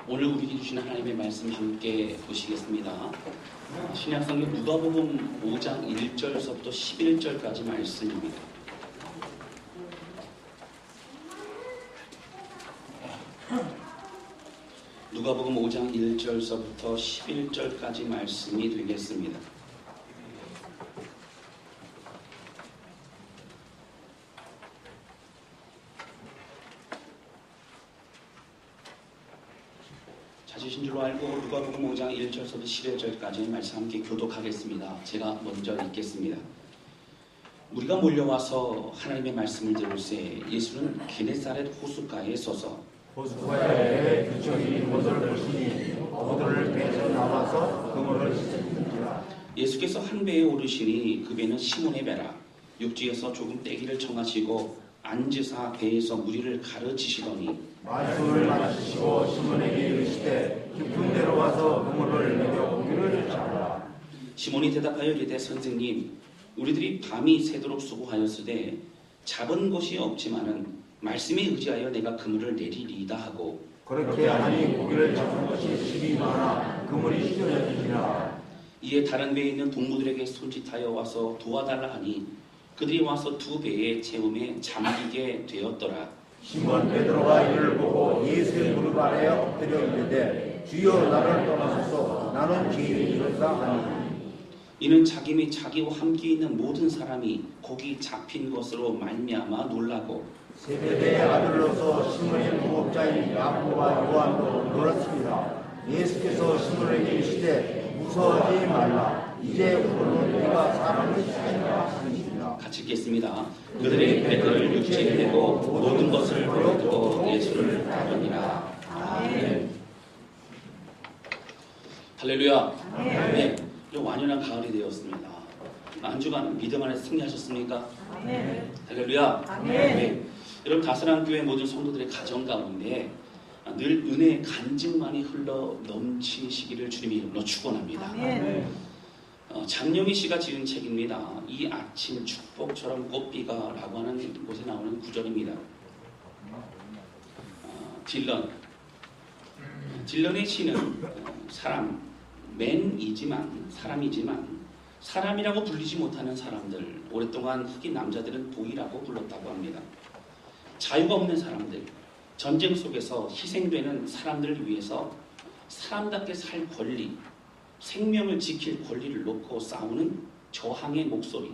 오늘 우리에게 주신 하나님의 말씀 함께 보시겠습니다. 신약성경 누가복음 5장 1절서부터 11절까지 말씀입니다. 누가복음 5장 1절서부터 11절까지 말씀이 되겠습니다. 찾으신 줄로 알고 누가복음 5장 1절서부터 11절까지 말씀 함께 교독하겠습니다. 제가 먼저 읽겠습니다. 우리가 몰려와서 하나님의 말씀을 들을새 예수는 게네사렛 호숫가에 서서 호숫가에 그쪽이 모들을 보시니 모들을 배에서 나와서 그물을 씻으니라. 예수께서 한 배에 오르시니 그 배는 시몬의 배라. 육지에서 조금 떼기를 청하시고 앉으사 배에서 무리를 가르치시더니 말씀을 마치시고 시몬에게 이르시되 깊은 데로 와서 그물을 내려 고기를 잡으라. 시몬이 대답하여 이르되 선생님 우리들이 밤이 새도록 수고하였으되 잡은 것이 없지만은 말씀에 의지하여 내가 그물을 내리리이다 하고 그렇게 하니 고기를 잡은 것이 집이 많아 그물이 휘어지니라. 이에 다른 배에 있는 동무들에게 손짓하여 와서 도와달라 하니 그들이 와서 두 배의 채움에 잠기게 되었더라. 시몬 베드로가 이를 보고 예수의 무릎 아래에 엎드려 이르되 주여 나를 떠나소서 나는 죄인이로다 하니 이는 자기 및 자기와 함께 있는 모든 사람이 고기 잡힌 것으로 말미암아 놀라고 세베대의 아들로서 시몬의 무업자인 야고보와 요한도 놀랐습니다. 예수께서 시몬에게 이르시되 무서워하지 말라. 이제부터는 네가 사람을 사인하라 하시니라. 같이 읽겠습니다. 그들의 배들을 육지에 대고 모든 것을 버려두고 예수를 따르니라. 아멘. 할렐루야. 네. 완연한 가을이 되었습니다. 한 주간 믿음 안에서 승리하셨습니까? 아멘. 할렐루야. 아멘. 네. 여러분 다스랑 교회 모든 성도들의 가정 가운데 늘 은혜의 간증만이 흘러 넘치시기를 주님의 이름으로 축원합니다. 아멘. 장영희 씨가 지은 책입니다. 이 아침 축복처럼 꽃비가 라고 하는 곳에 나오는 구절입니다. 딜런의 시는 사람이지만 사람이라고 불리지 못하는 사람들, 오랫동안 흑인 남자들은 보이라고 불렀다고 합니다. 자유가 없는 사람들, 전쟁 속에서 희생되는 사람들을 위해서 사람답게 살 권리, 생명을 지킬 권리를 놓고 싸우는 저항의 목소리,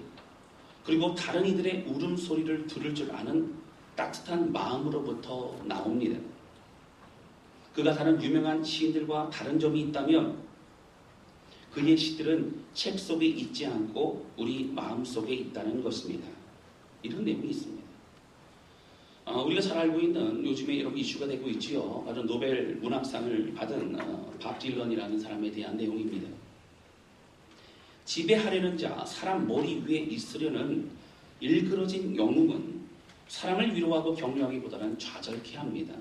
그리고 다른 이들의 울음소리를 들을 줄 아는 따뜻한 마음으로부터 나옵니다. 그가 다른 유명한 시인들과 다른 점이 있다면 그의 시들은 책 속에 있지 않고 우리 마음 속에 있다는 것입니다. 이런 내용이 있습니다. 우리가 잘 알고 있는 요즘에 이런 이슈가 되고 있지요. 바로 노벨 문학상을 받은 밥 딜런이라는 사람에 대한 내용입니다. 지배하려는 자, 사람 머리 위에 있으려는 일그러진 영웅은 사람을 위로하고 격려하기보다는 좌절케 합니다.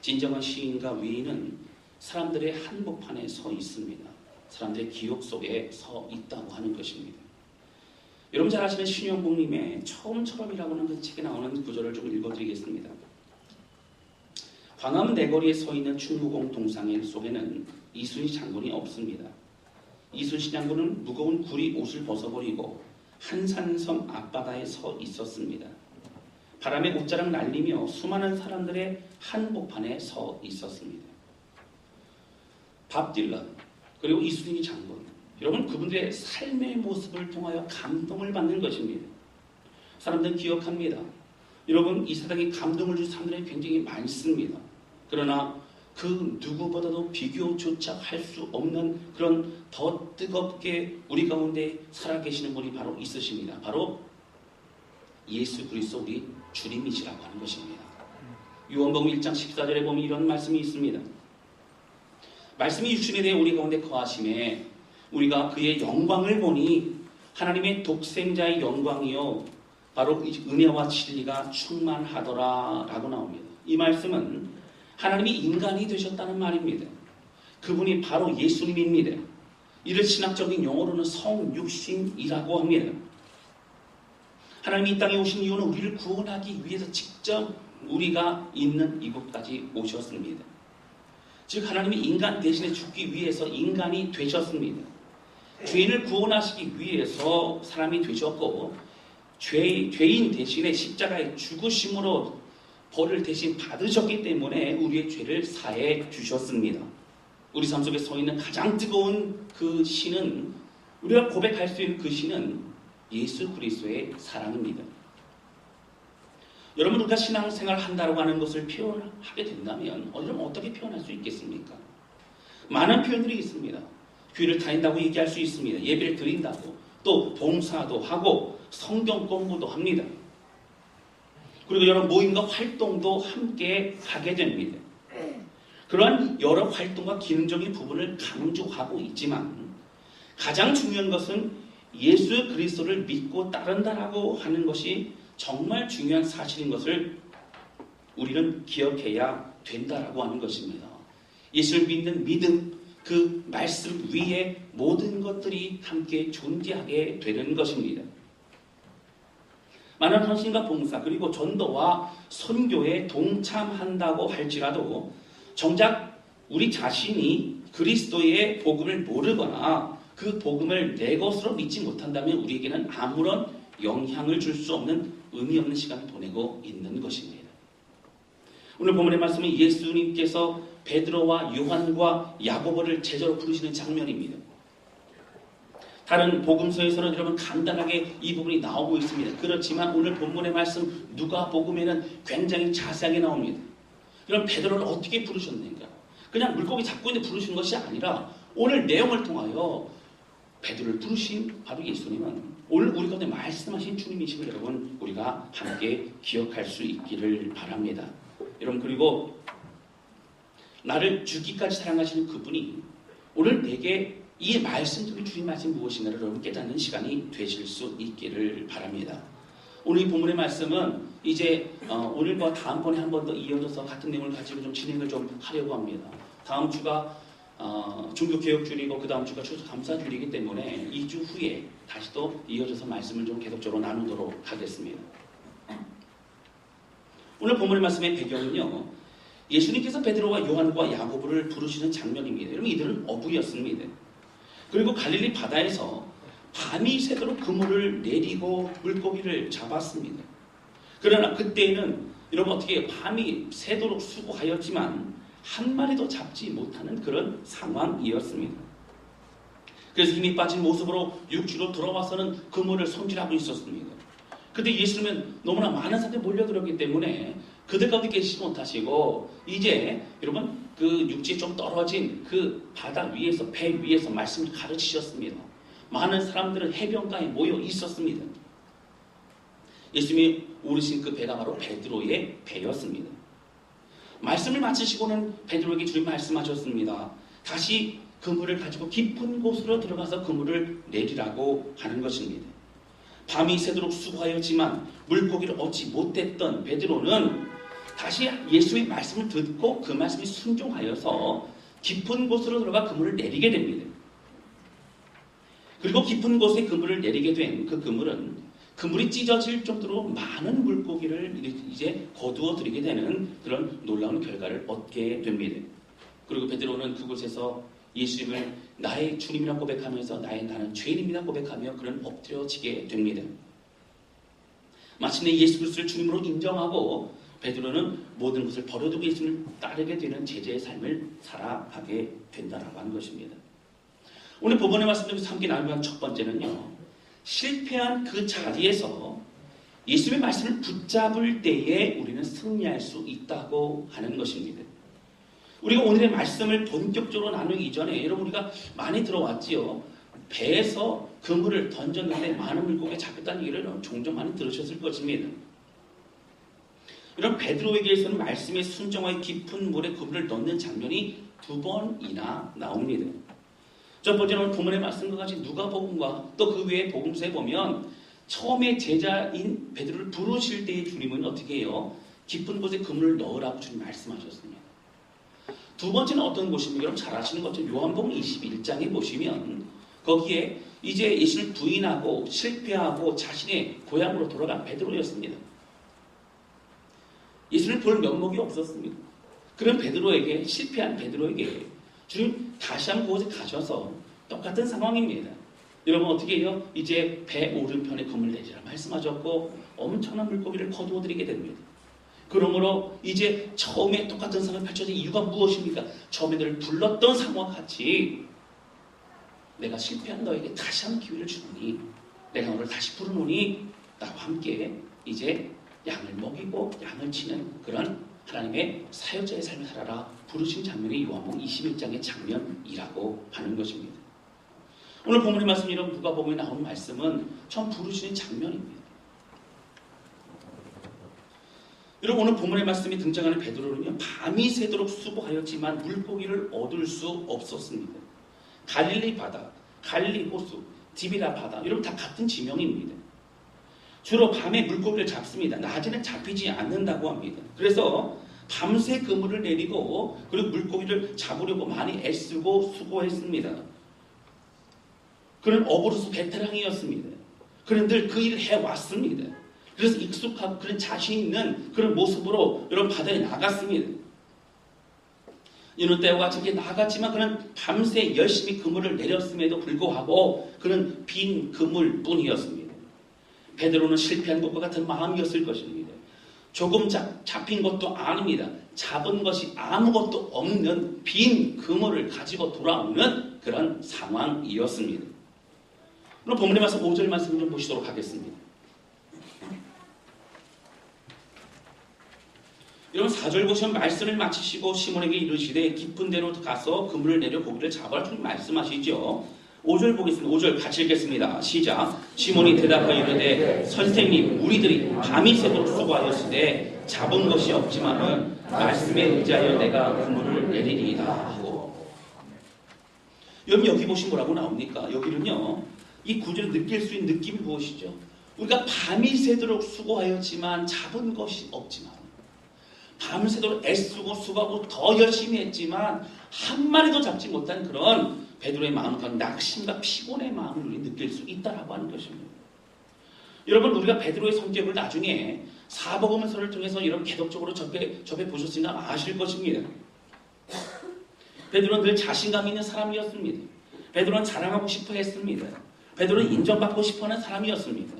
진정한 시인과 위인은 사람들의 한복판에 서 있습니다. 사람들의 기억 속에 서 있다고 하는 것입니다. 여러분 잘 아시는 신영복님의 처음처럼이라고 하는 그 책에 나오는 구절을 좀 읽어드리겠습니다. 광화문 내거리에 서 있는 충무공 동상일 속에는 이순신 장군이 없습니다. 이순신 장군은 무거운 구리 옷을 벗어버리고 한산섬 앞바다에 서 있었습니다. 바람에 옷자락 날리며 수많은 사람들의 한복판에 서 있었습니다. 밥 딜런 그리고 이순신 장군, 여러분 그분들의 삶의 모습을 통하여 감동을 받는 것입니다. 사람들은 기억합니다. 여러분 이 세상에 감동을 준 사람들이 굉장히 많습니다. 그러나 그 누구보다도 비교조차 할 수 없는 그런 더 뜨겁게 우리 가운데 살아계시는 분이 바로 있으십니다. 바로 예수 그리스도 우리 주님이시라고 하는 것입니다. 요한복음 1장 14절에 보면 이런 말씀이 있습니다. 말씀이 육신에 대해 우리 가운데 거하심에 우리가 그의 영광을 보니 하나님의 독생자의 영광이요 바로 은혜와 진리가 충만하더라 라고 나옵니다. 이 말씀은 하나님이 인간이 되셨다는 말입니다. 그분이 바로 예수님입니다. 이를 신학적인 용어로는 성육신이라고 합니다. 하나님이 이 땅에 오신 이유는 우리를 구원하기 위해서 직접 우리가 있는 이곳까지 오셨습니다. 즉 하나님이 인간 대신에 죽기 위해서 인간이 되셨습니다. 죄인을 구원하시기 위해서 사람이 되셨고 죄인 대신에 십자가에 죽으심으로 벌을 대신 받으셨기 때문에 우리의 죄를 사해 주셨습니다. 우리 삶 속에 서 있는 가장 뜨거운 그 신은, 우리가 고백할 수 있는 그 신은 예수 그리스도의 사랑입니다. 여러분, 우리가 신앙생활 한다고 하는 것을 표현하게 된다면 여러분 어떻게 표현할 수 있겠습니까? 많은 표현들이 있습니다. 교회를 다닌다고 얘기할 수 있습니다. 예배를 드린다고, 또 봉사도 하고 성경 공부도 합니다. 그리고 여러 모임과 활동도 함께 하게 됩니다. 그러한 여러 활동과 기능적인 부분을 강조하고 있지만 가장 중요한 것은 예수 그리스도를 믿고 따른다라고 하는 것이 정말 중요한 사실인 것을 우리는 기억해야 된다라고 하는 것입니다. 예수를 믿는 믿음, 그 말씀 위에 모든 것들이 함께 존재하게 되는 것입니다. 많은 헌신과 봉사 그리고 전도와 선교에 동참한다고 할지라도 정작 우리 자신이 그리스도의 복음을 모르거나 그 복음을 내 것으로 믿지 못한다면 우리에게는 아무런 영향을 줄 수 없는 의미 없는 시간을 보내고 있는 것입니다. 오늘 본문의 말씀은 예수님께서 베드로와 요한과 야고보를 제자로 부르시는 장면입니다. 다른 복음서에서는 여러분 간단하게 이 부분이 나오고 있습니다. 그렇지만 오늘 본문의 말씀 누가복음에는 굉장히 자세하게 나옵니다. 여러분, 베드로를 어떻게 부르셨는가? 그냥 물고기 잡고 있는데 부르신 것이 아니라 오늘 내용을 통하여 베드로를 부르신 바로 예수님은 오늘 우리 가운데 말씀하신 주님이심을 여러분 우리가 함께 기억할 수 있기를 바랍니다. 여러분, 그리고 나를 죽기까지 사랑하시는 그분이 오늘 내게 이 말씀 중에 주님 말씀이 무엇인가를 여러분 깨닫는 시간이 되실 수 있기를 바랍니다. 오늘 이 본문의 말씀은 이제 오늘과 다음번에 한 번 더 이어져서 같은 내용을 가지고 좀 진행을 좀 하려고 합니다. 다음 주가 종교개혁주일이고 그 다음 주가 추수감사주일이기 때문에 2주 후에 다시 또 이어져서 말씀을 좀 계속적으로 나누도록 하겠습니다. 오늘 본문의 말씀의 배경은요, 예수님께서 베드로와 요한과 야고보를 부르시는 장면입니다. 여러분, 이들은 어부였습니다. 그리고 갈릴리 바다에서 밤이 새도록 그물을 내리고 물고기를 잡았습니다. 그러나 그때에는 여러분 어떻게 밤이 새도록 수고하였지만 한 마리도 잡지 못하는 그런 상황이었습니다. 그래서 힘이 빠진 모습으로 육지로 돌아와서는 그물을 손질하고 있었습니다. 그때 예수님은 너무나 많은 사람들이 몰려들었기 때문에 그들 가운데 계시지 못하시고 이제 여러분 그 육지에 좀 떨어진 그 바다 위에서 배 위에서 말씀을 가르치셨습니다. 많은 사람들은 해변가에 모여 있었습니다. 예수님이 오르신 그 배가 바로 베드로의 배였습니다. 말씀을 마치시고는 베드로에게 주님 말씀하셨습니다. 다시 그물을 가지고 깊은 곳으로 들어가서 그물을 내리라고 하는 것입니다. 밤이 새도록 수고하였지만 물고기를 얻지 못했던 베드로는 다시 예수의 말씀을 듣고 그 말씀에 순종하여서 깊은 곳으로 들어가 그물을 내리게 됩니다. 그리고 깊은 곳에 그물을 내리게 된 그 그물은 그물이 찢어질 정도로 많은 물고기를 이제 거두어 들이게 되는 그런 놀라운 결과를 얻게 됩니다. 그리고 베드로는 그곳에서 예수님을 나의 주님이라 고백하면서 나는 죄인입니다 고백하며 그런 엎드려지게 됩니다. 마침내 예수 그리스도를 주님으로 인정하고 베드로는 모든 것을 버려두고 예수님을 따르게 되는 제자의 삶을 살아가게 된다라고 하는 것입니다. 오늘 본문의 말씀에서 함께 나누는 첫 번째는요, 실패한 그 자리에서 예수님의 말씀을 붙잡을 때에 우리는 승리할 수 있다고 하는 것입니다. 우리가 오늘의 말씀을 본격적으로 나누기 이전에 여러분 우리가 많이 들어왔지요. 배에서 그물을 던졌는데 많은 물고기가 잡혔다는 얘기를 종종 많이 들으셨을 것입니다. 이런 베드로에게서는 말씀에 순종하여 깊은 물에 그물을 넣는 장면이 2번이나 나옵니다. 첫 번째는 본문의 말씀과 같이 누가복음과 또 그 외의 복음서에 보면 처음에 제자인 베드로를 부르실 때의 주님은 어떻게 해요? 깊은 곳에 그물을 넣으라고 주님 말씀하셨습니다. 두 번째는 어떤 곳입니까? 여러분 잘 아시는 것처럼 요한복음 21장에 보시면 거기에 이제 예수를 부인하고 실패하고 자신의 고향으로 돌아간 베드로였습니다. 예수를 볼 면목이 없었습니다. 그런 베드로에게, 실패한 베드로에게 주님 다시 한번 그곳에 가셔서 똑같은 상황입니다. 여러분 어떻게 해요? 이제 배 오른편에 금을 내리라 말씀하셨고 엄청난 물고기를 거두어드리게 됩니다. 그러므로 이제 처음에 똑같은 상황이 펼쳐진 이유가 무엇입니까? 처음에 너를 불렀던 상황과 같이 내가 실패한 너에게 다시 한번 기회를 주노니 내가 너를 다시 부르노니 나와 함께 이제 양을 먹이고 양을 치는 그런 하나님의 사역자의 삶을 살아라 부르신 장면이 요한복음 21장의 장면이라고 하는 것입니다. 오늘 본문의 말씀 이런 누가복음에 나오는 말씀은 처음 부르시는 장면입니다. 여러분 오늘 본문의 말씀이 등장하는 베드로는요 밤이 새도록 수고하였지만 물고기를 얻을 수 없었습니다. 갈릴리 바다, 갈릴리 호수, 디비라 바다 여러분 다 같은 지명입니다. 주로 밤에 물고기를 잡습니다. 낮에는 잡히지 않는다고 합니다. 그래서 밤새 그물을 내리고 그리고 물고기를 잡으려고 많이 애쓰고 수고했습니다. 그는 어부로서 베테랑이었습니다. 그는 늘 그 일을 해왔습니다. 그래서 익숙하고 그런 자신 있는 그런 모습으로 여러분 바다에 나갔습니다. 이런 때와 같이 나갔지만 그는 밤새 열심히 그물을 내렸음에도 불구하고 그는 빈 그물뿐이었습니다. 베드로는 실패한 것과 같은 마음이었을 것입니다. 조금 잡힌 것도 아닙니다. 잡은 것이 아무것도 없는 빈 그물을 가지고 돌아오는 그런 상황이었습니다. 그럼 본문의 말씀 5절 말씀 좀 보시도록 하겠습니다. 여러분 4절 보시면 말씀을 마치시고 시몬에게 이르시되 깊은 데로 가서 그물을 내려 고기를 잡아라 주님 말씀하시죠. 5절 보겠습니다. 5절 같이 읽겠습니다. 시작. 시몬이 대답하여 이르되 선생님 우리들이 밤이 새도록 수고하였으되 잡은 것이 없지만은 말씀에 의지하여 내가 그물을 내리리이다 하고. 여러분 여기 보시면 뭐라고 나옵니까? 여기는요 이 구절을 느낄 수 있는 느낌이 무엇이죠? 우리가 밤이 새도록 수고하였지만 잡은 것이 없지만 밤새도록 애쓰고 수고하고 더 열심히 했지만 한 마리도 잡지 못한 그런 베드로의 마음, 그런 낙심과 피곤의 마음을 우리 느낄 수 있다라고 하는 것입니다. 여러분 우리가 베드로의 성격을 나중에 사복음서를 통해서 여러분 계속적으로 접해 보셨으니까 아실 것입니다. 베드로는 늘 자신감 있는 사람이었습니다. 베드로는 자랑하고 싶어 했습니다. 베드로는 인정받고 싶어하는 사람이었습니다.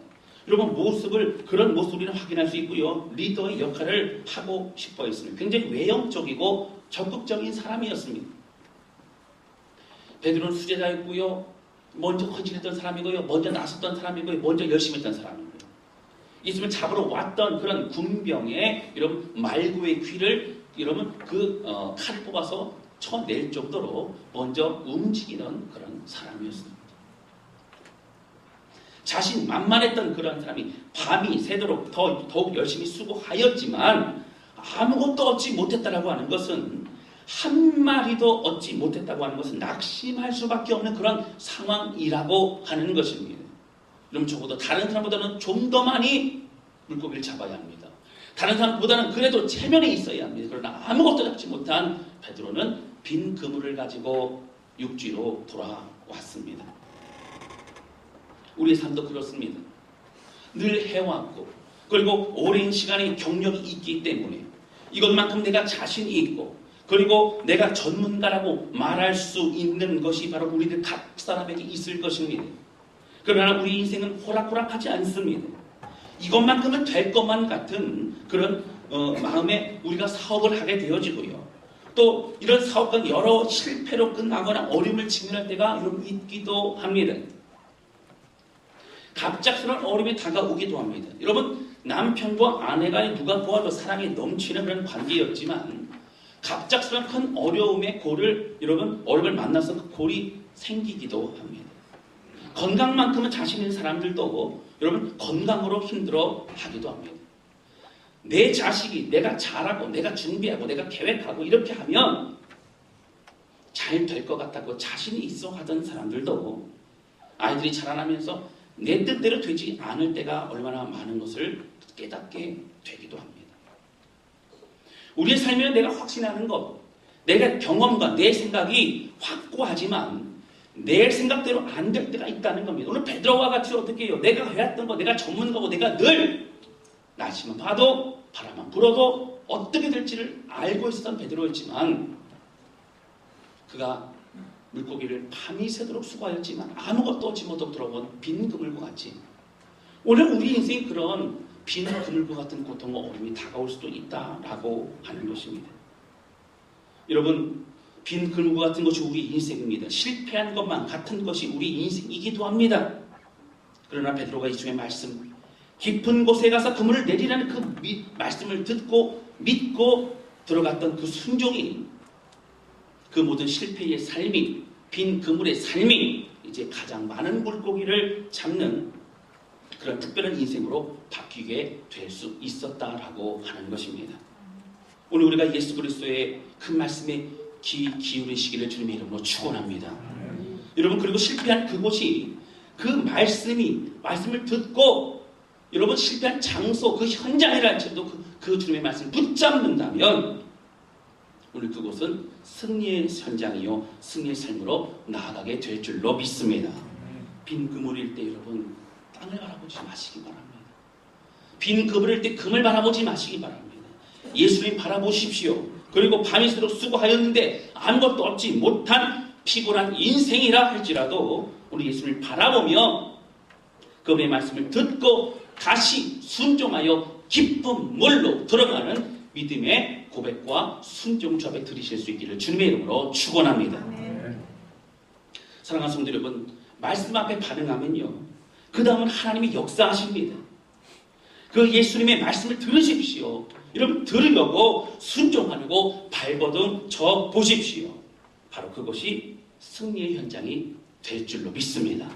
여러분 그런 모습을 확인할 수 있고요. 리더의 역할을 하고 싶어 했습니다. 굉장히 외형적이고 적극적인 사람이었습니다. 베드로는 수제자였고요. 먼저 헌신했던 사람이고요. 먼저 나섰던 사람이고요. 먼저 열심히 했던 사람이고요. 있으면 잡으러 왔던 그런 군병의 여러분 말구의 귀를 여러분 칼을 뽑아서 쳐낼 정도로 먼저 움직이던 그런 사람이었습니다. 자신 만만했던 그런 사람이 밤이 새도록 더욱 열심히 수고하였지만 아무것도 얻지 못했다라고 하는 것은 한 마리도 얻지 못했다고 하는 것은 낙심할 수밖에 없는 그런 상황이라고 하는 것입니다. 그럼 적어도 다른 사람보다는 좀 더 많이 물고기를 잡아야 합니다. 다른 사람보다는 그래도 체면에 있어야 합니다. 그러나 아무것도 잡지 못한 베드로는 빈 그물을 가지고 육지로 돌아왔습니다. 우리의 삶도 그렇습니다. 늘 해왔고 그리고 오랜 시간의 경력이 있기 때문에 이것만큼 내가 자신이 있고 그리고 내가 전문가라고 말할 수 있는 것이 바로 우리들 각 사람에게 있을 것입니다. 그러나 우리 인생은 호락호락하지 않습니다. 이것만큼은 될 것만 같은 그런 마음에 우리가 사업을 하게 되어지고요. 또 이런 사업은 여러 실패로 끝나거나 어려움을 직면할 때가 여러분 있기도 합니다. 갑작스러운 어려움이 다가오기도 합니다. 여러분 남편과 아내가 누가 보아도 사랑이 넘치는 그런 관계였지만 갑작스러운 큰 어려움의 어려움을 만나서 그 골이 생기기도 합니다. 건강만큼은 자신 있는 사람들도 여러분 건강으로 힘들어 하기도 합니다. 내 자식이 내가 잘하고 내가 준비하고 내가 계획하고 이렇게 하면 잘 될 것 같다고 자신이 있어 하던 사람들도 아이들이 자라나면서 내 뜻대로 되지 않을 때가 얼마나 많은 것을 깨닫게 되기도 합니다. 우리의 삶에 내가 확신하는 것, 내가 경험과 내 생각이 확고하지만 내 생각대로 안 될 때가 있다는 겁니다. 오늘 베드로와 같이 어떻게 해요? 내가 해왔던 거, 내가 전문가고 내가 늘 날씨만 봐도 바람만 불어도 어떻게 될지를 알고 있었던 베드로였지만 그가 물고기를 밤이 새도록 수고하였지만 아무것도 얻지 못하고 돌아온 빈 그물과 같이 오늘 우리 인생이 그런 빈 그물과 같은 고통과 어려움이 다가올 수도 있다라고 하는 것입니다. 여러분, 빈 그물과 같은 것이 우리 인생입니다. 실패한 것만 같은 것이 우리 인생이기도 합니다. 그러나 베드로가 이 중에 말씀, 깊은 곳에 가서 그물을 내리라는 그 말씀을 듣고 믿고 들어갔던 그 순종이 그 모든 실패의 삶이, 빈 그물의 삶이 이제 가장 많은 물고기를 잡는 그런 특별한 인생으로 바뀌게 될 수 있었다라고 하는 것입니다. 오늘 우리가 예수 그리스도의 그 말씀에 귀 기울이시기를 주님의 이름으로 축원합니다. 여러분, 그리고 실패한 그곳이 그 말씀을 듣고 여러분 실패한 장소, 그 현장이라 할지라도 그 주님의 말씀을 붙잡는다면 오늘 그곳은 승리의 현장이요 승리의 삶으로 나아가게 될 줄로 믿습니다. 빈 그물일 때 여러분 땅을 바라보지 마시기 바랍니다. 빈 그물일 때 금을 바라보지 마시기 바랍니다. 예수님 바라보십시오. 그리고 밤이 새도록 수고하였는데 아무것도 얻지 못한 피곤한 인생이라 할지라도 우리 예수님을 바라보며 그분의 말씀을 듣고 다시 순종하여 기쁜 물로 들어가는 믿음의 고백과 순종 주 앞에 드리실 수 있기를 주님의 이름으로 축원합니다. 사랑하는 성도 여러분, 말씀 앞에 반응하면요 그 다음은 하나님이 역사하십니다. 그 예수님의 말씀을 들으십시오. 여러분, 들으려고 순종하려고 발버둥 쳐 보십시오. 바로 그것이 승리의 현장이 될 줄로 믿습니다.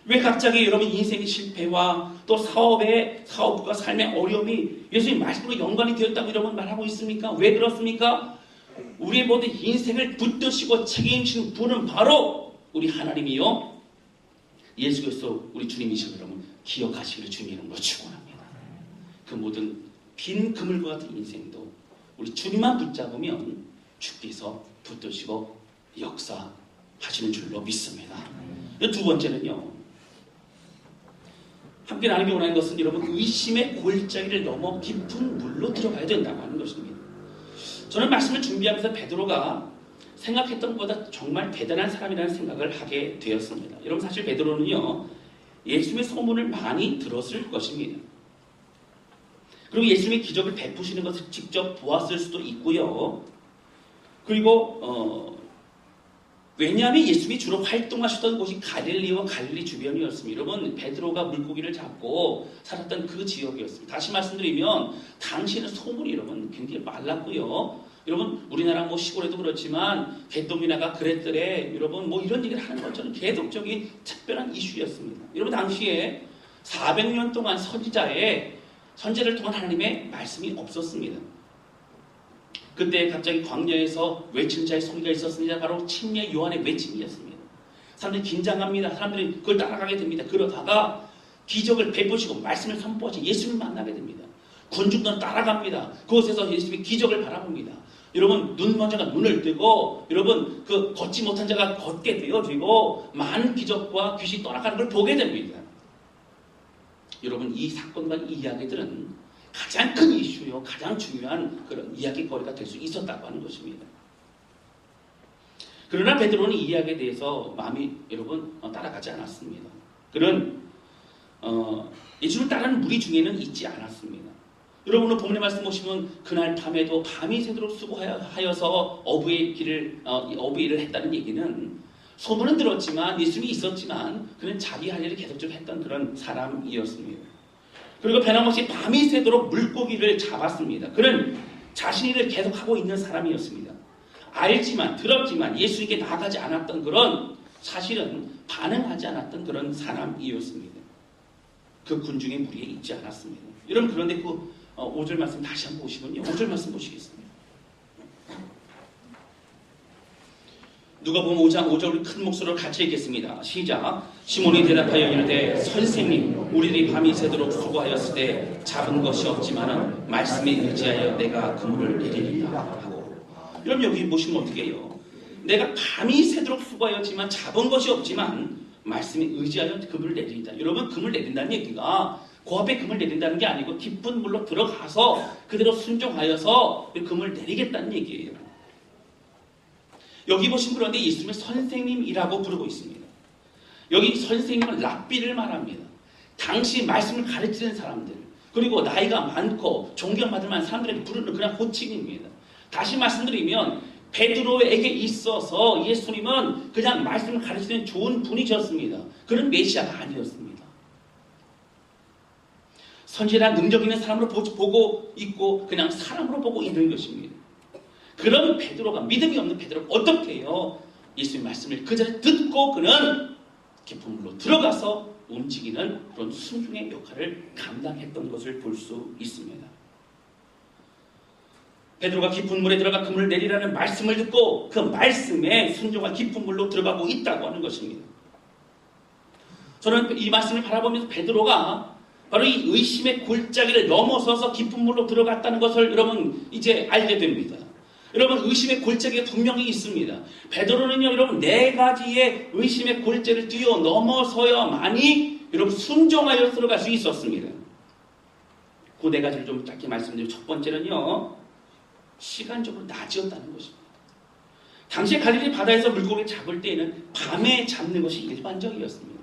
왜 갑자기 여러분 인생의 실패와 또 사업과 삶의 어려움이 예수님 말씀으로 연관이 되었다고 여러분 말하고 있습니까? 왜 그렇습니까? 우리의 모든 인생을 붙드시고 책임지는 분은 바로 우리 하나님이요 예수 그리스도 우리 주님이시고 여러분 기억하시기를 주님 이름으로 축원합니다. 그 모든 빈 그물과 같은 인생도 우리 주님만 붙잡으면 주께서 붙드시고 역사하시는 줄로 믿습니다. 두 번째는요, 함께 나누기 원하는 것은 여러분 의심의 골짜기를 넘어 깊은 물로 들어가야 된다고 하는 것입니다. 저는 말씀을 준비하면서 베드로가 생각했던 것보다 정말 대단한 사람이라는 생각을 하게 되었습니다. 여러분, 사실 베드로는요 예수님의 소문을 많이 들었을 것입니다. 그리고 예수님의 기적을 베푸시는 것을 직접 보았을 수도 있고요. 그리고 왜냐하면 예수님이 주로 활동하셨던 곳이 갈릴리와 갈릴리 주변이었습니다. 여러분, 베드로가 물고기를 잡고 살았던 그 지역이었습니다. 다시 말씀드리면 당시에는 소문이 여러분 굉장히 말랐고요. 여러분, 우리나라 뭐 시골에도 그렇지만 개똥이나가 그랬더래 여러분 뭐 이런 얘기를 하는 것처럼 계속적인 특별한 이슈였습니다. 여러분, 당시에 400년 동안 선지자를 통한 하나님의 말씀이 없었습니다. 그때 갑자기 광야에서 외치는 자의 소리가 있었습니다. 바로 침례 요한의 외침이었습니다. 사람들이 긴장합니다. 사람들이 그걸 따라가게 됩니다. 그러다가 기적을 베푸시고 말씀을 선포하신 예수님을 만나게 됩니다. 군중들은 따라갑니다. 그곳에서 예수님의 기적을 바라봅니다. 여러분, 눈먼 자가 눈을 뜨고 여러분 그 걷지 못한 자가 걷게 되어지고 많은 기적과 귀신이 떠나가는 걸 보게 됩니다. 여러분, 이 사건과 이 이야기들은 가장 큰 이슈요, 가장 중요한 그런 이야기거리가 될 수 있었다고 하는 것입니다. 그러나 베드로는 이 이야기에 대해서 마음이 여러분 따라가지 않았습니다. 그는 예수를 따르는 무리 중에는 있지 않았습니다. 여러분, 오늘 본문의 말씀 보시면 그날 밤에도 밤이 새도록 수고하여서 어부의 일을 했다는 얘기는 소문은 들었지만 예수님이 있었지만 그는 자기 할 일을 계속적으로 했던 그런 사람이었습니다. 그리고 변함없이 밤이 새도록 물고기를 잡았습니다. 그는 자신의 일을 계속하고 있는 사람이었습니다. 알지만 들었지만 예수에게 나아가지 않았던 그런 사실은 반응하지 않았던 그런 사람이었습니다. 그 군중의 무리에 있지 않았습니다. 여러분, 그런데 그 5절 말씀 다시 한번 보시면요. 5절 말씀 보시겠습니다. 누가복음 5장 5절 우리 큰 목소리로 같이 읽겠습니다. 시작. 시몬이 대답하여 이르되 선생님, 우리들이 밤이 새도록 수고하였을 때 잡은 것이 없지만은 말씀에 의지하여 내가 그물을 내리리라 하고. 여러분, 여기 보시면 어떻게 해요? 내가 밤이 새도록 수고하였지만 잡은 것이 없지만 말씀에 의지하여 그물을 내리리다. 여러분, 그물 내린다는 얘기가 그 앞에 금을 내린다는 게 아니고 깊은 물로 들어가서 그대로 순종하여서 금을 내리겠다는 얘기예요. 여기 보시면 그런데 예수님을 선생님이라고 부르고 있습니다. 여기 선생님은 랍비를 말합니다. 당시 말씀을 가르치는 사람들, 그리고 나이가 많고 존경받을 만한 사람들에게 부르는 그냥 호칭입니다. 다시 말씀드리면 베드로에게 있어서 예수님은 그냥 말씀을 가르치는 좋은 분이셨습니다. 그런 메시아가 아니었습니다. 선지나 능력 있는 사람으로 보고 있고 그냥 사람으로 보고 있는 것입니다. 그런 베드로가, 믿음이 없는 베드로가 어떻게 해요? 예수님의 말씀을 그 자리에 듣고 그는 깊은 물로 들어가서 움직이는 그런 순종의 역할을 감당했던 것을 볼 수 있습니다. 베드로가 깊은 물에 들어가 금을 내리라는 말씀을 듣고 그 말씀에 순종한 깊은 물로 들어가고 있다고 하는 것입니다. 저는 이 말씀을 바라보면서 베드로가 바로 이 의심의 골짜기를 넘어서서 깊은 물로 들어갔다는 것을 여러분 이제 알게 됩니다. 여러분 의심의 골짜기가 분명히 있습니다. 베드로는요 여러분 4가지의 의심의 골짜기를 뛰어넘어서야만이 여러분 순종하여 들어갈 수 있었습니다. 그 4가지를 좀 짧게 말씀드리면 첫 번째는요 시간적으로 낮이었다는 것입니다. 당시 갈릴리 바다에서 물고기를 잡을 때에는 밤에 잡는 것이 일반적이었습니다.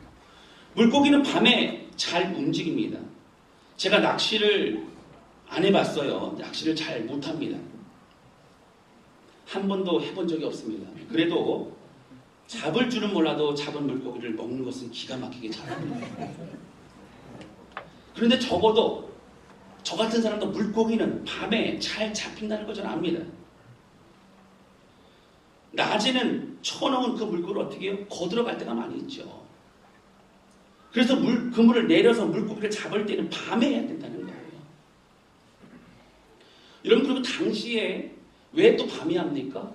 물고기는 밤에 잘 움직입니다. 제가 낚시를 안 해봤어요. 낚시를 잘 못합니다. 한 번도 해본 적이 없습니다. 그래도 잡을 줄은 몰라도 잡은 물고기를 먹는 것은 기가 막히게 잘합니다. 그런데 적어도 저 같은 사람도 물고기는 밤에 잘 잡힌다는 걸 저는 압니다. 낮에는 쳐놓은 그 물고기를 어떻게 해요? 거들어갈 때가 많이 있죠. 그래서 그물을 내려서 물고기를 잡을 때는 밤에 해야 된다는 거예요. 여러분 그리고 당시에 왜 또 밤이 합니까?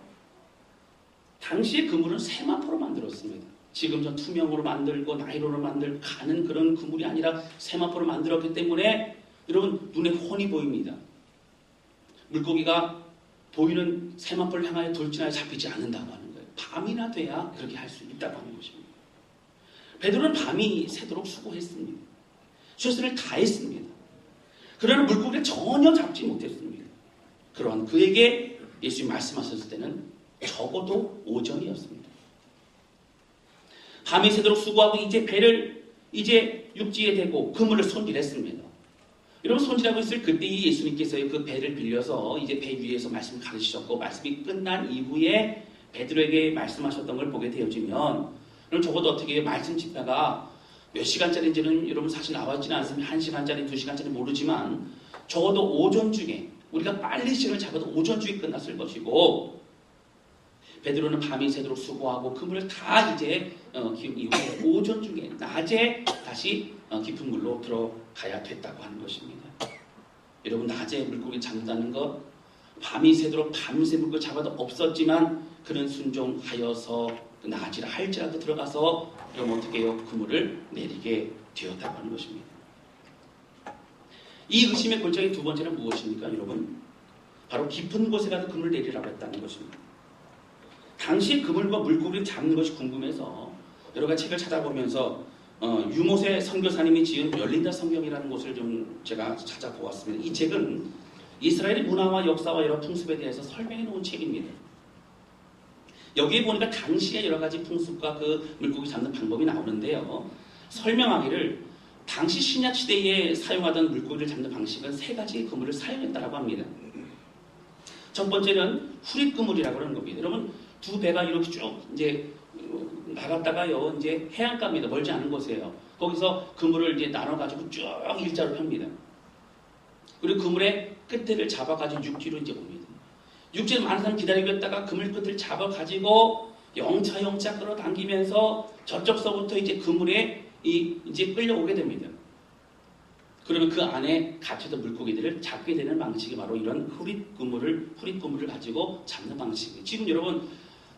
당시에 그물은 세마포로 만들었습니다. 지금 전 투명으로 만들고 나일론으로 만들고 가는 그런 그물이 아니라 세마포로 만들었기 때문에 여러분 눈에 훤히 보입니다. 물고기가 보이는 세마포를 향하여 돌진하여 잡히지 않는다고 하는 거예요. 밤이나 돼야 그렇게 할 수 있다고 하는 것입니다. 베드로는 밤이 새도록 수고했습니다. 최선을 다했습니다. 그러나 물고기를 전혀 잡지 못했습니다. 그러한 그에게 예수님이 말씀하셨을 때는 적어도 오전이었습니다. 밤이 새도록 수고하고 이제 배를 이제 육지에 대고 그물을 손질했습니다. 여러분 손질하고 있을 그때 예수님께서 그 배를 빌려서 이제 배 위에서 말씀을 가르치셨고 말씀이 끝난 이후에 베드로에게 말씀하셨던 걸 보게 되어지면 그럼 적어도 어떻게 말씀 집회가 몇 시간짜리인지는 여러분 사실 나와있지는 않습니다. 1시간짜리, 2시간짜리 모르지만 적어도 오전 중에 우리가 빨리 시간을 잡아도 오전 중에 끝났을 것이고 베드로는 밤이 새도록 수고하고 그물을 다 이제 기운 이후에 오전 중에 낮에 다시 깊은 물로 들어가야 됐다고 하는 것입니다. 여러분 낮에 물고기 잡는다는 것 밤이 새도록 밤새 물고기 잡아도 없었지만 그는 순종하여서 낮이라 할지라도 들어가서 그럼 어떻게 해요? 그물을 내리게 되었다고 하는 것입니다. 이 의심의 골짜기 두 번째는 무엇입니까 여러분? 바로 깊은 곳에 가서 그물을 내리라고 했다는 것입니다. 당시 그물과 물고기를 잡는 것이 궁금해서 여러 가지 책을 찾아보면서 유모세 선교사님이 지은 열린다 성경이라는 곳을 좀 제가 찾아보았습니다. 이 책은 이스라엘의 문화와 역사와 여러 풍습에 대해서 설명해 놓은 책입니다. 여기에 보니까 당시의 여러 가지 풍습과 그 물고기 잡는 방법이 나오는데요. 설명하기를 당시 신약 시대에 사용하던 물고기를 잡는 방식은 3가지 그물을 사용했다고 합니다. 첫 번째는 후릿그물이라고 하는 겁니다. 여러분 두 배가 이렇게 쭉 이제 나갔다가요 이제 해안가입니다. 멀지 않은 곳이에요. 거기서 그물을 이제 나눠가지고 쭉 일자로 펴니다. 그리고 그물의 끝을 잡아가지고 육지로 이제 옵니다. 육지에 많은 사람 기다리고 있다가 그물 끝을 잡아가지고 영차 끌어당기면서 저쪽서부터 이제 그물에 이제 끌려오게 됩니다. 그러면 그 안에 갇혀있던 물고기들을 잡게 되는 방식이 바로 이런 후릿그물을 가지고 잡는 방식이에요. 지금 여러분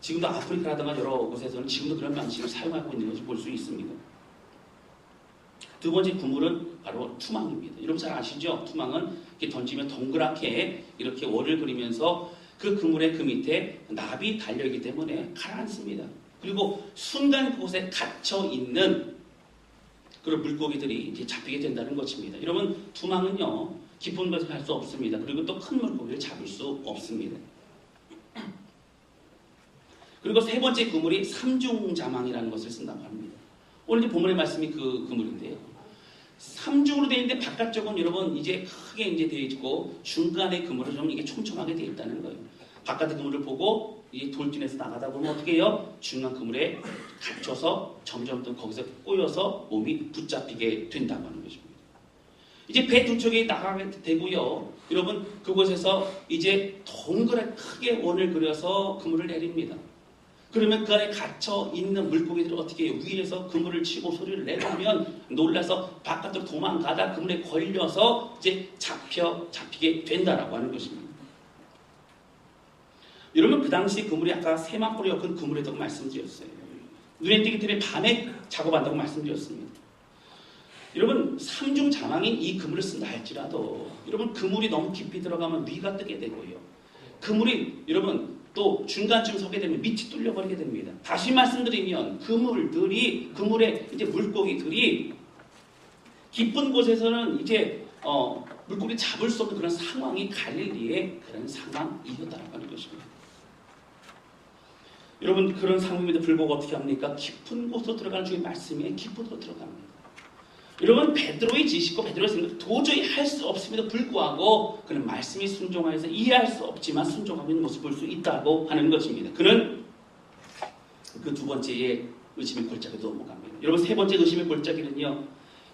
지금도 아프리카라든가 여러 곳에서는 지금도 그런 방식을 사용하고 있는 것을 볼 수 있습니다. 두 번째 그물은 바로 투망입니다. 여러분 잘 아시죠? 투망은 이렇게 던지면 동그랗게 이렇게 월을 그리면서 그 그물의 그 밑에 납이 달려있기 때문에 가라앉습니다. 그리고 순간 그곳에 갇혀있는 그런 물고기들이 이제 잡히게 된다는 것입니다. 여러분, 두망은요, 깊은 것을 할 수 없습니다. 그리고 또 큰 물고기를 잡을 수 없습니다. 그리고 세 번째 그물이 삼중자망이라는 것을 쓴다고 합니다. 오늘 본문의 말씀이 그 그물인데요. 삼중으로 되어 있는데 바깥쪽은 여러분 이제 크게 이제 되어 있고 중간에 그물은 좀 이게 촘촘하게 되어 있다는 거예요. 바깥의 그물을 보고 이제 돌진해서 나가다 보면 어떻게 해요? 중간 그물에 갇혀서 점점 더 거기서 꼬여서 몸이 붙잡히게 된다고 하는 것입니다. 이제 배 두 척이 나가게 되고요. 여러분 그곳에서 이제 동그랗게 크게 원을 그려서 그물을 내립니다. 그러면 그 안에 갇혀 있는 물고기들이 어떻게 해요? 위에서 그물을 치고 소리를 내보면 놀라서 바깥으로 도망가다 그물에 걸려서 이제 잡히게 된다라고 하는 것입니다. 여러분 그 당시 그물이 아까 세마포로 엮은 그물이라고 말씀드렸어요. 눈에 띄기 때문에 밤에 작업한다고 말씀드렸습니다. 여러분 삼중자망인 이 그물을 쓴다 할지라도 여러분 그물이 너무 깊이 들어가면 위가 뜨게 되고요. 그물이 여러분 또 중간쯤 서게 되면 밑이 뚫려버리게 됩니다. 다시 말씀드리면 그물의 이제 물고기들이 깊은 곳에서는 이제 물고기 잡을 수 없는 그런 상황이 갈릴리의 그런 상황이었다라고 하는 것입니다. 여러분 그런 상황임에도 불구하고 어떻게 합니까? 깊은 곳으로 들어가는 주의 말씀에 깊은 곳으로 들어갑니다. 여러분 베드로의 지식과 베드로의 생각 도저히 할 수 없음에도 불구하고 그는 말씀이 순종하여서 이해할 수 없지만 순종하고 있는 모습을 볼 수 있다고 하는 것입니다. 그는 그 두 번째의 의심의 골짜기로 넘어갑니다. 여러분 세 번째 의심의 골짜기는요.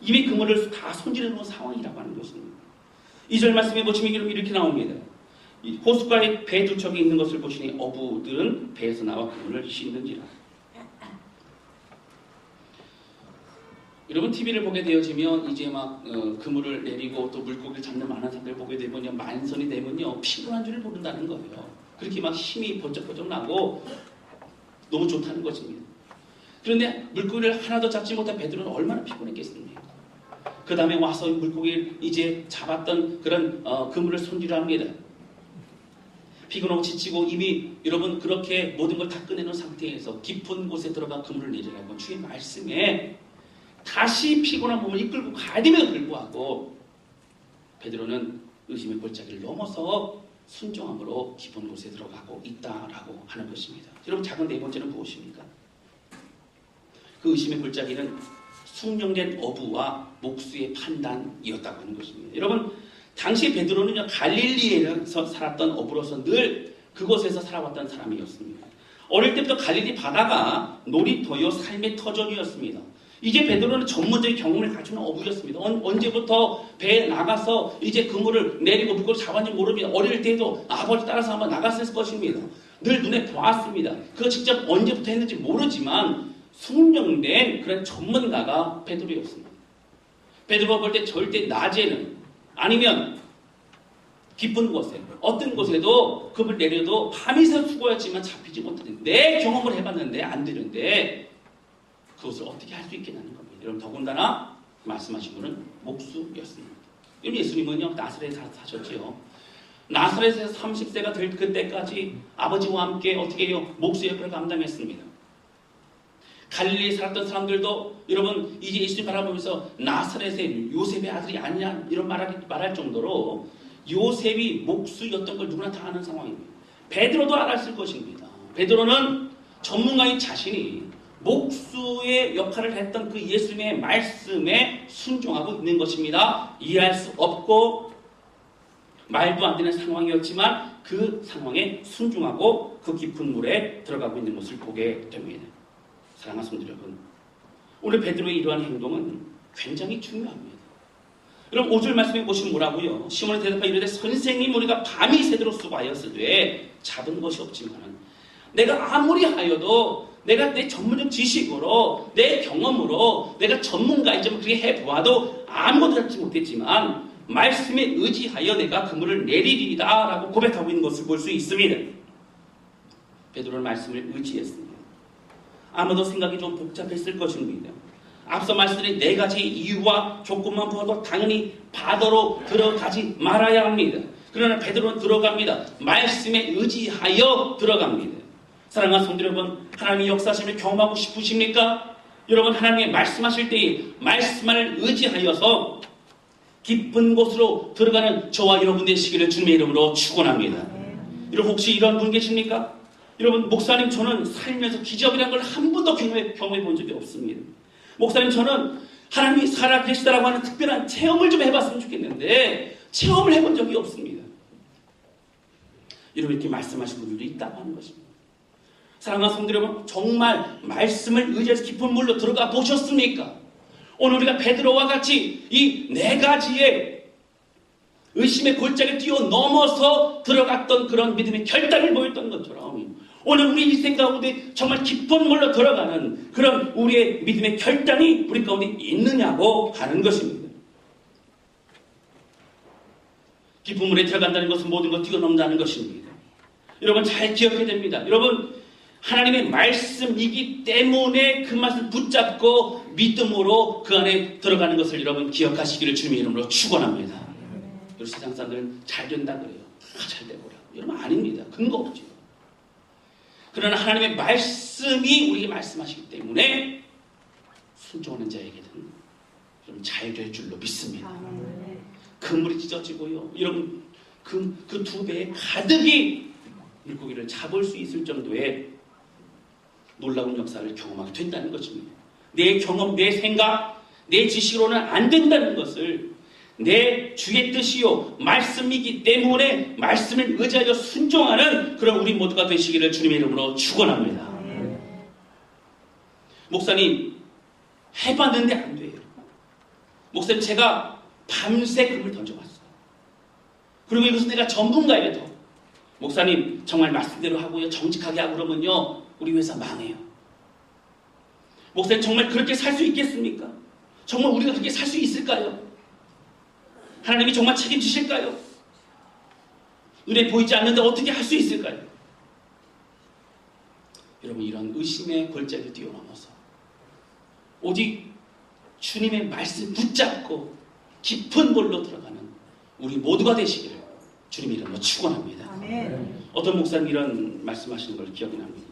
이미 그물을 다 손질해 놓은 상황이라고 하는 것입니다. 2절 말씀에 보시면 이렇게 나옵니다. 호숫가에 배 두 척이 있는 것을 보시니 어부들은 배에서 나와 그물을 씻는지라. 여러분 TV를 보게 되어지면 이제 막 그물을 내리고 또 물고기를 잡는 많은 사람들 보게 되면요 만선이 되면요 피곤한 줄을 모른다는 거예요. 그렇게 막 힘이 번쩍번쩍 나고 너무 좋다는 것입니다. 그런데 물고기를 하나도 잡지 못한 베드로는 얼마나 피곤했겠습니까? 그 다음에 와서 물고기를 이제 잡았던 그런 그물을 손질합니다. 피곤하고 지치고 이미 여러분 그렇게 모든 걸 다 꺼내놓은 상태에서 깊은 곳에 들어가 그물을 내리라고 주의 말씀에 다시 피곤한 몸을 이끌고 가야 됨에도 불구하고 베드로는 의심의 골짜기를 넘어서 순종함으로 깊은 곳에 들어가고 있다라고 하는 것입니다. 여러분 작은 네 번째는 무엇입니까? 그 의심의 골짜기는 숙련된 어부와 목수의 판단이었다고 하는 것입니다. 여러분 당시 베드로는요 갈릴리에서 살았던 어부로서 늘 그곳에서 살아왔던 사람이었습니다. 어릴 때부터 갈릴리 바다가 놀이터요 삶의 터전이었습니다. 이제 베드로는 전문적인 경험을 가지는 어부였습니다. 언제부터 배에 나가서 이제 그물을 내리고 물고기 잡았는지 모릅니다. 어릴 때도 아버지 따라서 한번 나갔을 것입니다. 늘 눈에 보았습니다. 그거 직접 언제부터 했는지 모르지만 숙련된 그런 전문가가 베드로였습니다. 베드로가 볼 때 절대 낮에는 아니면 깊은 곳에 어떤 곳에도 그물 내려도 밤이서 수고했지만 잡히지 못하는 내 경험을 해봤는데 안 되는데 그것을 어떻게 할 수 있겠냐는 겁니다. 여러분 더군다나 말씀하신 분은 목수였습니다. 여러분 예수님은요 나사렛에 사셨지요. 나사렛에서 30세가 될 그때까지 아버지와 함께 어떻게 해요? 목수 역할을 감당했습니다. 갈릴리에 살았던 사람들도 여러분 이제 예수님 바라보면서 나사렛의 요셉의 아들이 아니냐 이런 말할 정도로 요셉이 목수였던 걸 누구나 다 아는 상황입니다. 베드로도 알았을 것입니다. 베드로는 전문가인 자신이 목수의 역할을 했던 그 예수님의 말씀에 순종하고 있는 것입니다. 이해할 수 없고 말도 안 되는 상황이었지만 그 상황에 순종하고 그 깊은 물에 들어가고 있는 것을 보게 됩니다. 사랑하는 성도 여러분, 오늘 베드로의 이러한 행동은 굉장히 중요합니다. 여러분 5절 말씀에 보시면 뭐라고요? 시몬이 대답하여 이르되 선생님 우리가 밤이 새도록 수고하였으되 잡은 것이 없지만은 내가 아무리 하여도 내가 내 전문적 지식으로 내 경험으로 내가 전문가이지만 그렇게 해보아도 아무것도 잡지 못했지만 말씀에 의지하여 내가 그물을 내리리이다 라고 고백하고 있는 것을 볼 수 있습니다. 베드로는 말씀을 의지했습니다. 아마도 생각이 좀 복잡했을 것입니다. 앞서 말씀드린 네 가지 이유와 조건만 보아도 당연히 바다로 들어가지 말아야 합니다. 그러나 베드로는 들어갑니다. 말씀에 의지하여 들어갑니다. 사랑하는 성도 여러분, 하나님의 역사심을 경험하고 싶으십니까? 여러분, 하나님의 말씀하실 때에 말씀을 의지하여서 깊은 곳으로 들어가는 저와 여러분 되시기를 주님의 이름으로 축원합니다. 여러분, 혹시 이런 분 계십니까? 여러분, 목사님, 저는 살면서 기적이라는 걸 한 번도 경험해 본 적이 없습니다. 목사님, 저는 하나님이 살아계시다라고 하는 특별한 체험을 좀 해봤으면 좋겠는데 체험을 해본 적이 없습니다. 여러분, 이렇게 말씀하신 분들도 있다고 하는 것입니다. 사랑하는 성도 여러분, 정말 말씀을 의지해서 깊은 물로 들어가 보셨습니까? 오늘 우리가 베드로와 같이 이 네 가지의 의심의 골짜기를 뛰어넘어서 들어갔던 그런 믿음의 결단을 보였던 것처럼 오늘 우리 인생 가운데 정말 깊은 물로 들어가는 그런 우리의 믿음의 결단이 우리 가운데 있느냐고 하는 것입니다. 깊은 물에 들어간다는 것은 모든 걸 뛰어넘는다는 것입니다. 여러분, 잘 기억해야 됩니다. 여러분, 하나님의 말씀이기 때문에 그 말씀을 붙잡고 믿음으로 그 안에 들어가는 것을 여러분 기억하시기를 주님의 이름으로 축원합니다. 우리 세상 사람들은 잘 된다 그래요. 잘 되고요. 여러분, 아닙니다. 근거 없죠. 그러나 하나님의 말씀이 우리에게 말씀하시기 때문에 순종하는 자에게는 여러분 잘 될 줄로 믿습니다. 그물이 찢어지고요. 여러분, 그 두 배에 가득이 물고기를 잡을 수 있을 정도의 놀라운 역사를 경험하게 된다는 것입니다. 내 경험, 내 생각, 내 지식으로는 안 된다는 것을 내 주의 뜻이요 말씀이기 때문에 말씀을 의지하여 순종하는 그런 우리 모두가 되시기를 주님의 이름으로 축원합니다. 목사님, 해봤는데 안 돼요. 목사님, 제가 밤새 그걸 던져봤어요. 그리고 이것은 내가 전문가에게도 목사님, 정말 말씀대로 하고요, 정직하게 하고 그러면요 우리 회사 망해요. 목사님, 정말 그렇게 살 수 있겠습니까? 정말 우리가 그렇게 살 수 있을까요? 하나님이 정말 책임지실까요? 은혜 보이지 않는데 어떻게 할 수 있을까요? 여러분, 이런 의심의 골짜기를 뛰어넘어서 오직 주님의 말씀 붙잡고 깊은 물로 들어가는 우리 모두가 되시기를 주님의 이름으로 축원합니다. 어떤 목사님 이런 말씀하시는 걸 기억이 납니다.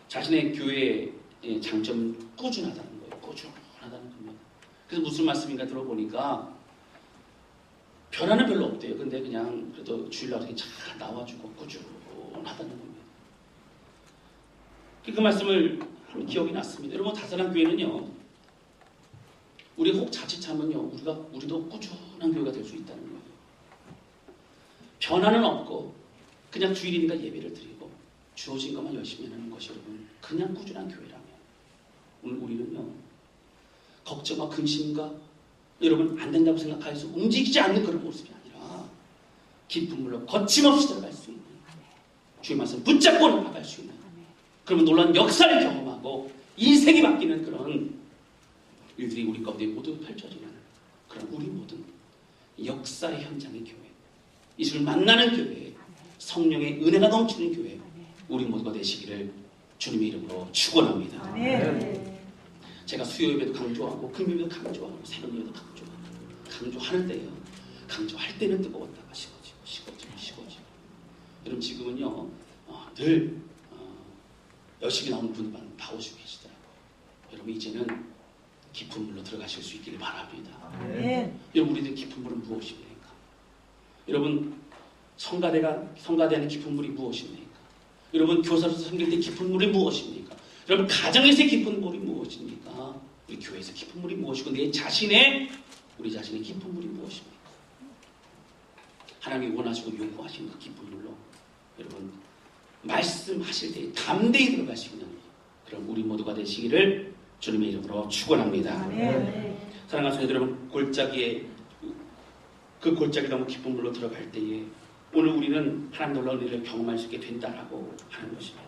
자신의 교회의 장점은 꾸준하다는 거예요. 꾸준하다는 겁니다. 그래서 무슨 말씀인가 들어보니까 변화는 별로 없대요. 근데 그냥 그래도 주일날 잘 나와주고 꾸준하다는 겁니다. 그 말씀을 하면 기억이 났습니다. 여러분, 다산한 교회는요, 우리 혹 자칫하면요, 우리도 꾸준한 교회가 될 수 있다는 거예요. 변화는 없고 그냥 주일이니까 예배를 드리고 주어진 것만 열심히 하는 것이 여러분 그냥 꾸준한 교회라면 오늘 우리는요, 걱정과 근심과 여러분 안 된다고 생각해서 움직이지 않는 그런 모습이 아니라 깊은 물로 거침없이 들어갈 수 있는 주의 말씀 붙잡고 나아갈 수 있는 그러면 놀라운 역사를 경험하고 인생이 바뀌는 그런 일들이 우리 가운데 모두 펼쳐지는 그런 우리 모든 역사의 현장의 교회, 예수를 만나는 교회, 성령의 은혜가 넘치는 교회 우리 모두가 되시기를 주님의 이름으로 축원합니다. 제가 수요 예배도 강조하고 금요 예배도 강조하고 새벽 예배도 강조하는데요, 강조할 때는 뜨거웠다가 식어지고 여러분, 지금은요 늘 열심히 나오는 분들만 봐오시고 계시더라고요. 여러분, 이제는 깊은 물로 들어가실 수 있기를 바랍니다. 여러분, 우리들 깊은 물은 무엇입니까? 여러분, 성가대 안에 깊은 물이 무엇입니까? 여러분, 교사로서 섬길 때 깊은 물이 무엇입니까? 여러분, 가정에서의 깊은 물이 무엇입니까? 우리 교회에서 깊은 물이 무엇이고 우리 자신의 깊은 물이 무엇입니까? 하나님이 원하시고 요구하시는 그 깊은 물로 여러분 말씀하실 때 담대히 들어갈 수 있는 그런 우리 모두가 되시기를 주님의 이름으로 축원합니다. 사랑하는 성도 여러분, 그 골짜기 너무 깊은 물로 들어갈 때에 오늘 우리는 하나님 놀라운 일을 경험할 수 있게 된다라고 하는 것입니다.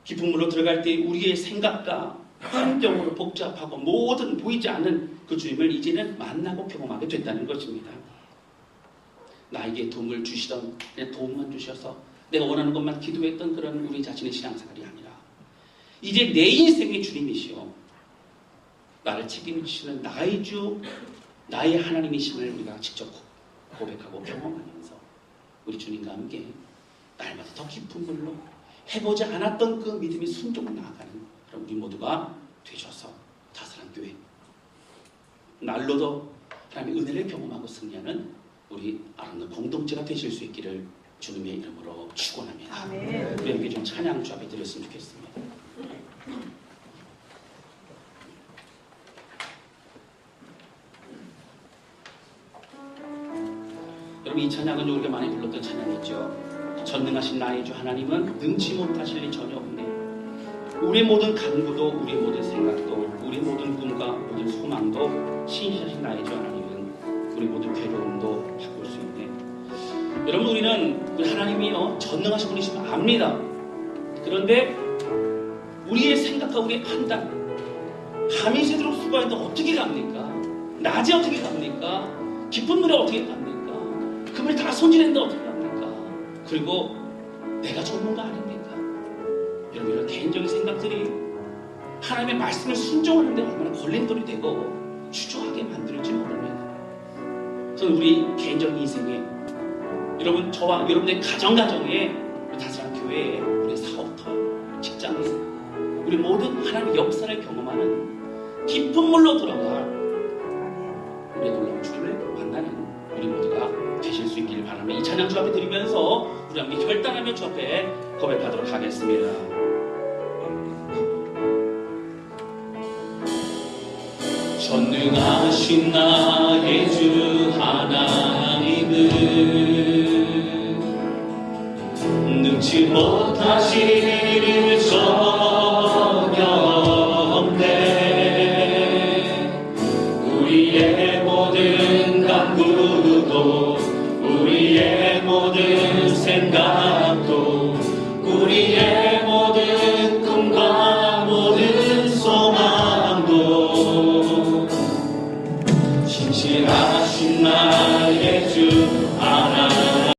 깊은 물로 들어갈 때 우리의 생각과 환경으로 복잡하고 모든 보이지 않는 그 주님을 이제는 만나고 경험하게 된다는 것입니다. 나에게 도움을 주시던 그냥 도움만 주셔서 내가 원하는 것만 기도했던 그런 우리 자신의 신앙생활이 아니라 이제 내 인생의 주님이시오, 나를 책임지시는 나의 주, 나의 하나님이심을 우리가 직접 고백하고 경험하면서 우리 주님과 함께 날마다 더 깊은 물로 해보지 않았던 그 믿음의 순종을 나아가는 그런 우리 모두가 되셔서 다스란 교회 날로도 하나님의 은혜를 경험하고 승리하는 우리 아름다운 공동체가 되실 수 있기를 주님의 이름으로 축원합니다. 우리 함께 좀 찬양 주 앞에 드렸으면 좋겠습니다. 여러분, 이 찬양은 우리가 많이 불렀던 찬양이죠. 전능하신 나의 주 하나님은 능치 못하실 일 전혀 없네. 우리의 모든 간구도, 우리의 모든 생각도, 우리의 모든 꿈과 모든 소망도 신실하신 나의 주 하나님은 우리 모든 괴로움도 바꿀 수 있네. 여러분, 우리는 하나님이요 전능하신 분이시면 압니다. 그런데 우리의 생각과 우리의 판단, 밤이 새도록 수고하는데 어떻게 갑니까? 낮에 어떻게 갑니까? 깊은 물에 어떻게 갑니까? 그물 다 손질했는데 어떻게 갑니까? 그리고 내가 전문가 아닙니까? 여러분, 이런 개인적인 생각들이 하나님의 말씀을 순종하는데 얼마나 걸림돌이 되고 주저하게 만들지 모릅니다. 저는 우리 개인적인 인생에, 여러분, 저와 여러분의 가정에, 우리 다스란 교회에, 우리 사업터, 직장에, 우리 모든 하나님의 역사를 경험하는 깊은 물로 들어가 우리 놀라운 주님을 만나는 우리 모두가 되실 수 있기를 바라며 이 찬양 주 앞에 드리면서 우리 함께 결단하며 주 앞에 고백하도록 하겠습니다. 전능하신 나의 주 하나님은 능치 못하실 일 전혀 없네. 우리의 모든 간구도, 우리의 모든 생각